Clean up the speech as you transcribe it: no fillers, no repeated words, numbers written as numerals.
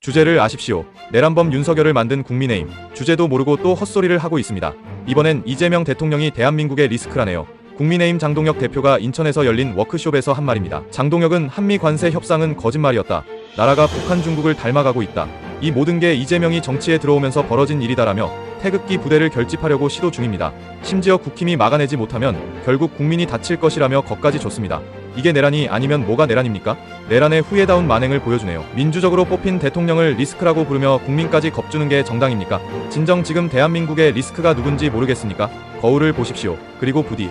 주제를 아십시오. 내란범 윤석열을 만든 국민의힘. 주제도 모르고 또 헛소리를 하고 있습니다. 이번엔 이재명 대통령이 대한민국의 리스크라네요. 국민의힘 장동혁 대표가 인천에서 열린 워크숍에서 한 말입니다. 장동혁은 한미 관세 협상은 거짓말이었다. 나라가 북한 중국을 닮아가고 있다. 이 모든 게 이재명이 정치에 들어오면서 벌어진 일이다라며 태극기 부대를 결집하려고 시도 중입니다. 심지어 국힘이 막아내지 못하면 결국 국민이 다칠 것이라며 거까지 줬습니다. 이게 내란이 아니면 뭐가 내란입니까? 내란의 후예다운 만행을 보여주네요. 민주적으로 뽑힌 대통령을 리스크라고 부르며 국민까지 겁주는 게 정당입니까? 진정 지금 대한민국의 리스크가 누군지 모르겠습니까? 거울을 보십시오. 그리고 부디